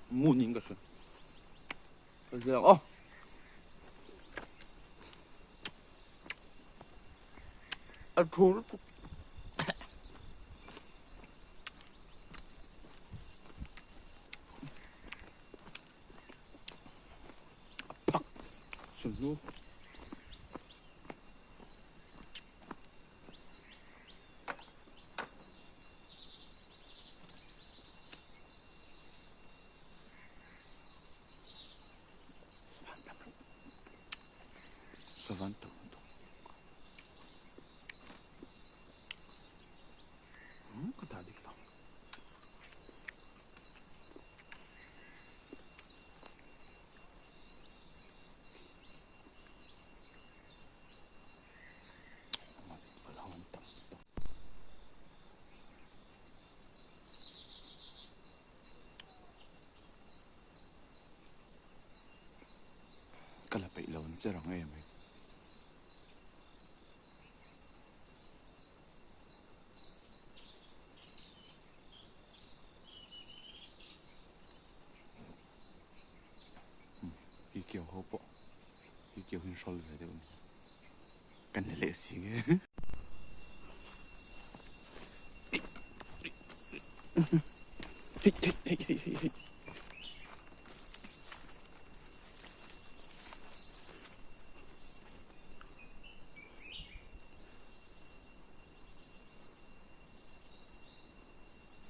munin kasi. Kasi ako, atul ko. Apak, sunu. Savanto. Katadik lang. Kalapay lawan sarang ngayon eh. Ikiw ho po. Ikiw yung sol sa doon. Kanila sige. Hey.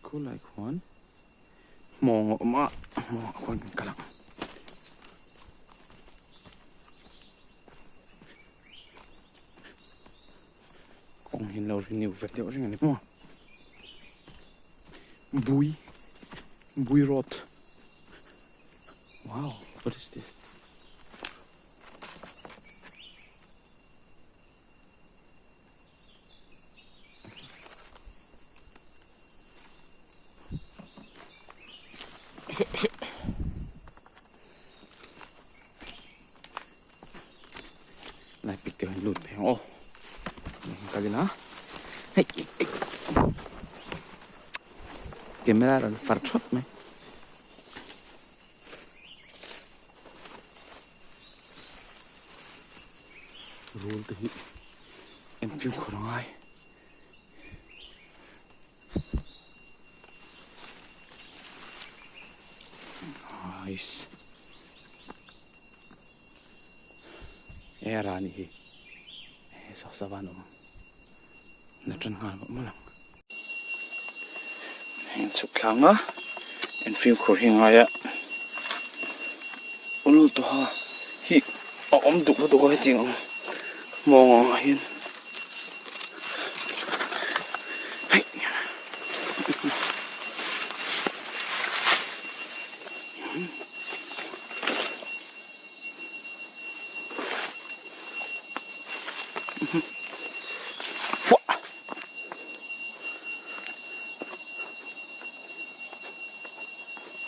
Kulay kuan. Mongo ma. Mongo kuan kalang. Kung hinlaw rin niyo vet yung rin mo. Bui rot. Wow, what is this? Naipik tayo yung loot. Oh, kagin ha? Hey. Camera ral farchot me. Roll the hit. En film kurang ay. Nice. Era ni. So sabano. Natun nga mo lang. En suklanga. En film kuring ay. Ulo to ha. Hi. Om duk lo ko ting. Mo ngayon. Hey.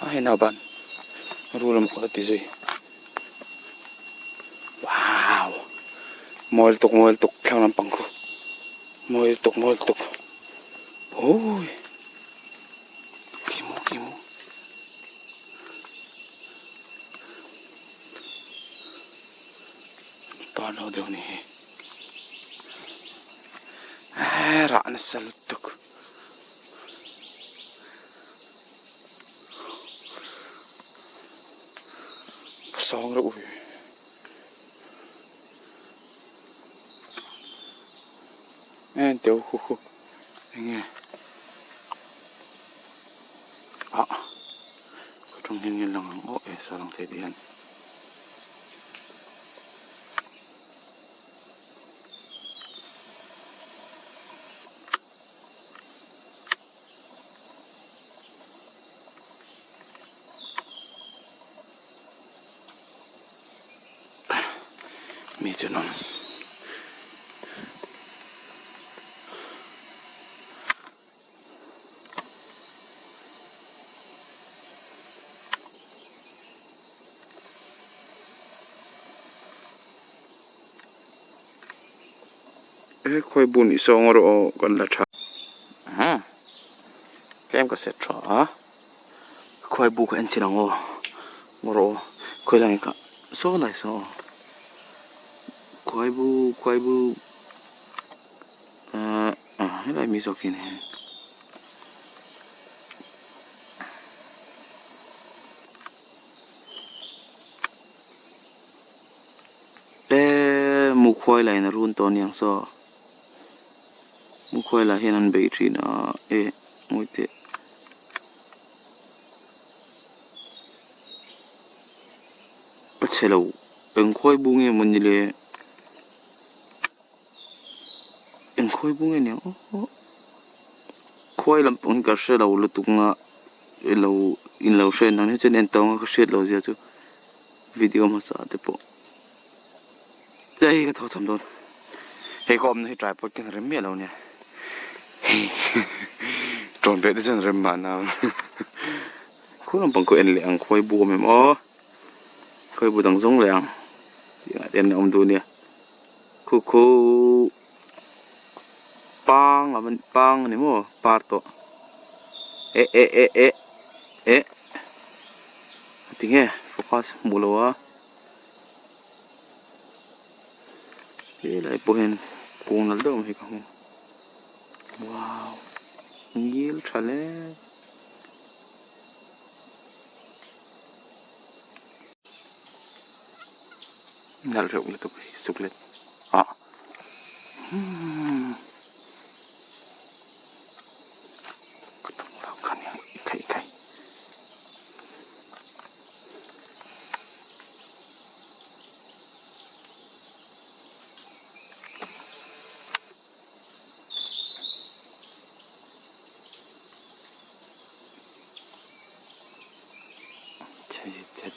Ay naban. Marulam ko tisoy. Wow. Moltok lang ng pangko. Moltok. Uy. Kimo. Palaw daw ni. Raan sa lutok. Pasong ra uy. Deuh hu. Nghe. Kung hingin lang ang sarang tayo diyan. Mizoram. Khuaibu ni songoro kan la tha. Kem ka set tha. khuaibu ka en chinang o moro khoi lang ka so lai so khuaibu helai mi so kin he mu khoi lai na run ton yang so mu khoi la hian an bei thin a muite chelo eng khoi bu nge mon ni le eng khoi bu nge ne khoi lam pon ka se lo lu tu nga lo in lo se na ne chen en tong ka se lo ja chu video ma sa te po dai ka tho cham don he kom ne tripod ken rem me lo ne tron be de chen rem ma na khu lam pon ko en le ang khoi bu me mo khoi bu dang zong le ang ya den om du ne khu pang ni mo parto tinghe focus mulowa lai pohen kung nal do hi ka hu wow ngil thale nal reu le to suklet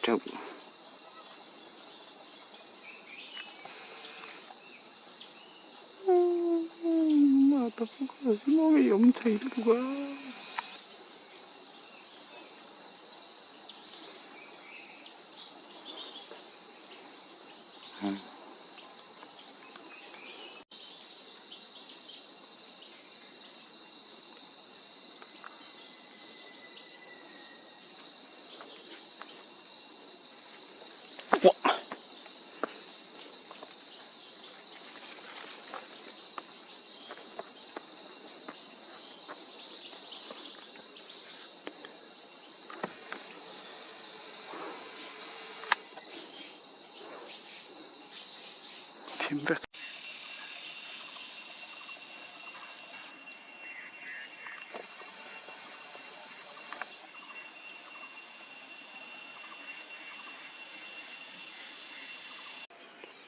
Trâu mà tập không có gì nó bị ống thầy được quá Timber.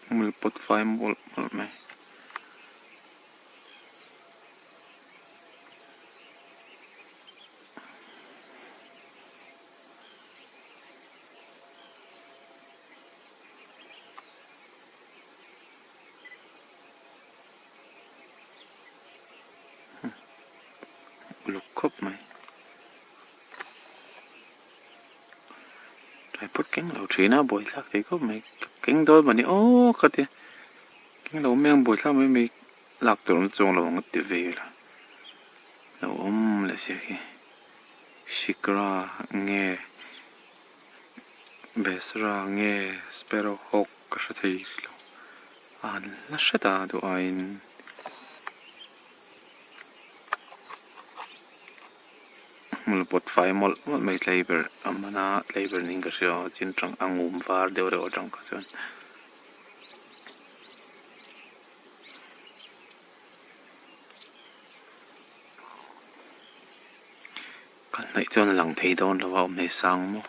Mul pot fai mol me. Lục khớp mày rồi bất cánh lẩu trí nào bồi lạc thì khớp mày cánh đôi mà đi ô khát đi cánh lẩu men bồi lạc mấy lạc tưởng trông lẩu ngất tuyệt vời là lẩu là gì kì shikra nghe besra nghe sparrowhawk cái gì thì là sẽ ta đồ anh mul pot fai mol mai labor amana labor ning ka rio chin trang angum var deu re otang ka chon kan nai chon lang thei don lo om nei sang mo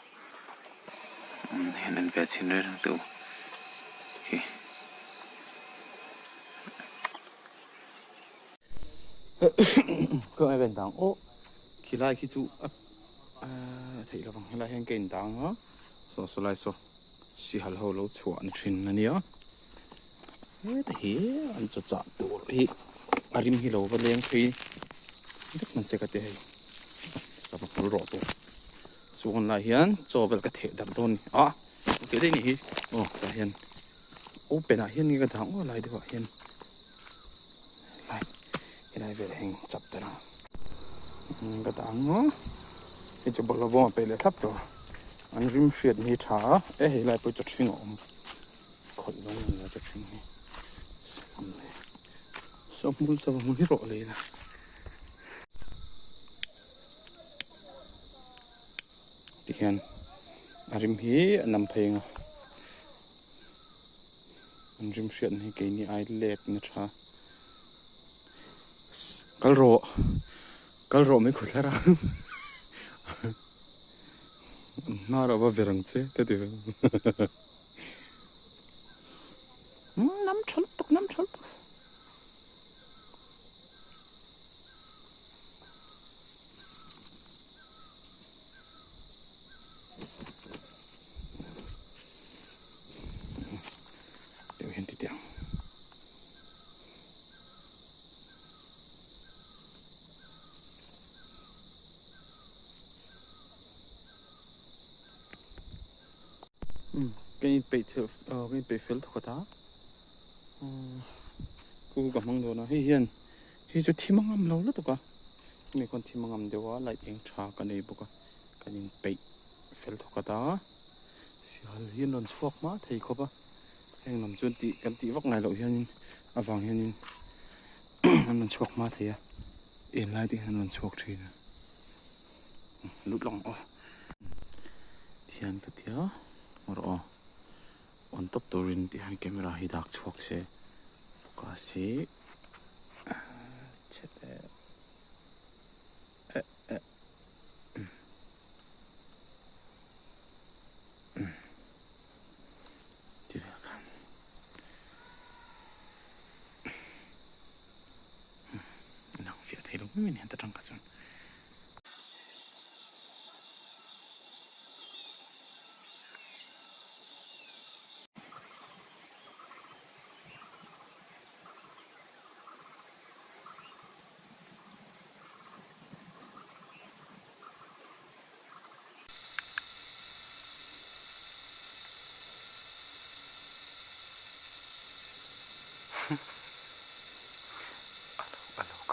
hen an ve chin re rang tu ki ko ai ben dang o khi lại khi chú thấy là vòng lại hiện cảnh đáng á so lại so Sihal hậu lâu chuan trên này á thế thì anh cho chặt đồ hi arim hi lâu và liền phi rất là sẽ cái thế sao mà nó rõ to chuan lại hiện cho về cái thể đặc đôn cái đấy nhỉ lại hiện open à hiện cái thằng lại được hiện lại cái này về hình chặt ra cái đáng nó thì cho bỏ lòไปเลยครับตัวอันริมเสียดนี่ช้าเฮ้ยไรไปจุดชิงอมคนลงแล้วจุดชิงนี่สมเลยสมบูรณ์สมบูรณ์ที่รอเลยนะที่เห็นอันริมฮีนำเพลงอันริมเสียดนี่เกี่ยนี่ไอเล็กนะช้ากะโรไม่ขุดแล้ว น่าเราว่าเวรังเซ่แต่เดี๋ยวน้ำชนตกน้ำชนตกเดี๋ยวเห็นติดยังcái bị thử cái bị phèn thua taกูกับมังโดนะให้เฮียนให้จุดที่มังงำเราแล้วตัวก็มีคนที่มังงำเดี๋ยวว่าไหลเองชากันเลยบุกกันยิงไปเฟลทุกตาเสียเฮียนนนสวกมาไทยครบอ่ะแห่งนำจนตีกันตีวักไงเราเฮียนอ่ะฟังเฮียนนนสวกมาไทยอ่ะเอ็นไล่ที่นนสวกทีนะลุดลงอ๋อเทียนก็เทียมรอon top turin ti han camera hi dak chhuak se ka si chete ti ve kan nang fia thei lo min han ta tang ka chon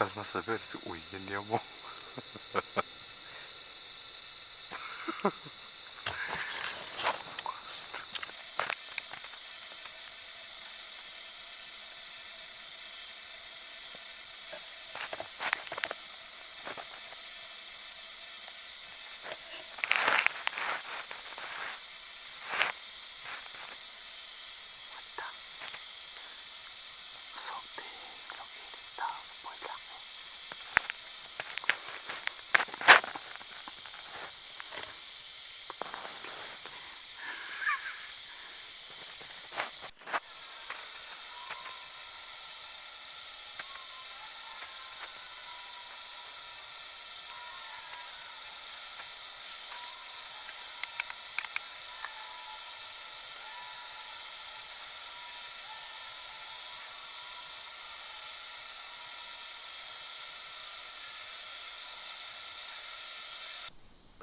Calma saber se ui ini mo.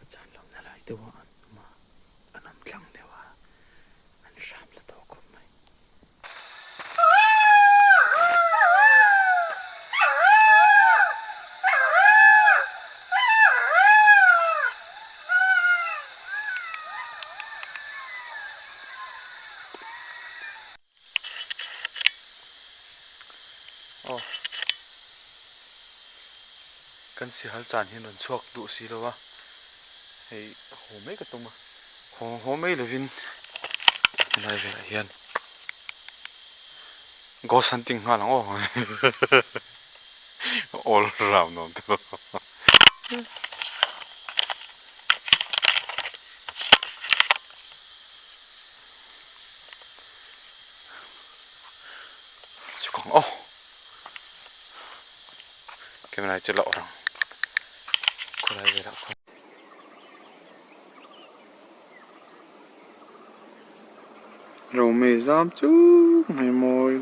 Chan lo na lai te wa an ma anam thlang te wa an sham la to khop mai oh kan Sihal chan hin on chuak du si lo wa hei ho mai ka tuma ho mai lovin lai ve hian ghost hunting ha lang oh all round on to sukang oh camera chỉ lộ rằng cô lại về đạo không rồi Mizoram chú mày môi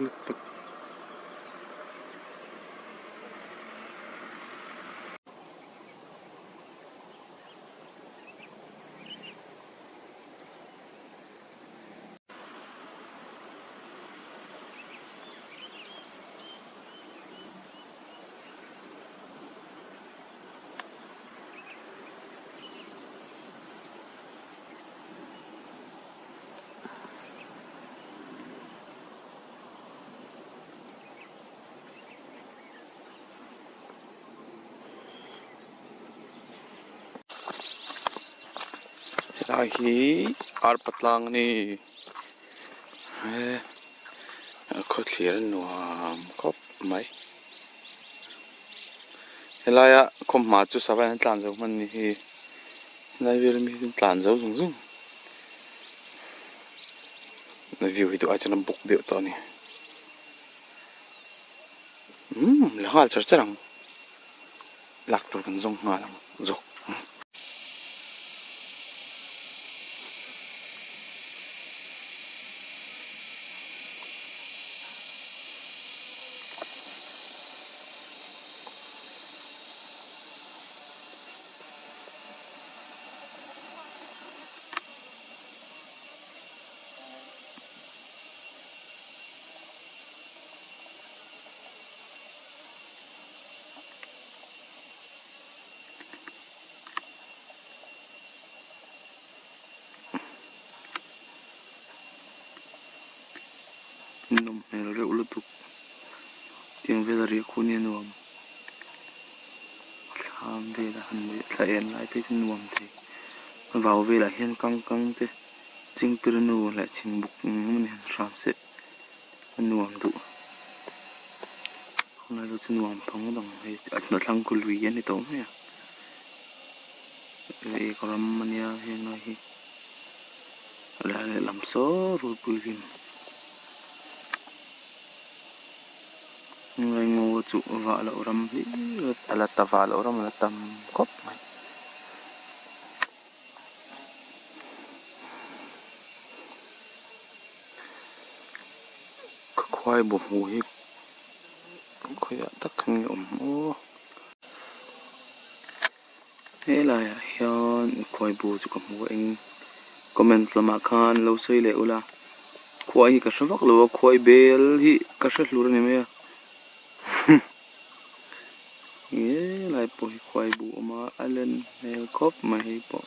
Lai hi ar patlang ni khoi thlir nuam khop mai helaya khom ma chu sabai an tlan zo man ni hi lai ver mi tlan zo zung zung na view hi tu a chanam buk deuh to ni langal char charang lak tur kan zong nga lam zok nôm hel reuh lutuk tiang velari khuni nuam thlam ve la han ve thlaen lai te chin nuam the vào về là hiên căng căng thế chinh pirnu lại chim bục mình ram sẽ nuam đủ hôm nay tôi chinh nuam phăng bằng hay nó thăng cùi lùi yên đi tóm nha vậy còn làm mania hiên nói hi là làm số rồi bùi lim người ngô chủ vợ lậu ram hi là ta vợ lậu ram là tầm cốc mày khuaibu hi khoi tất khăn nhộm ô thế là hiện khuaibu chu kam ho anh comment lama khan lo sei le ula khuai hi ka shavak lo khuai bel hi ka sha hlur ni me ye lai po hi khuaibu ma alen hel kop ma hi po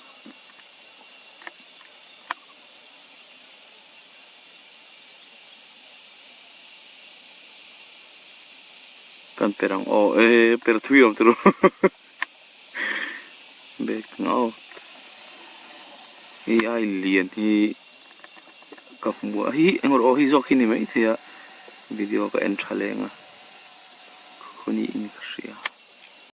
kan perang o per thuiom tru bek ngao hi ai lian hi ka mua hi engor o hi zok hi ni mai thia video ka en thalenga khoni in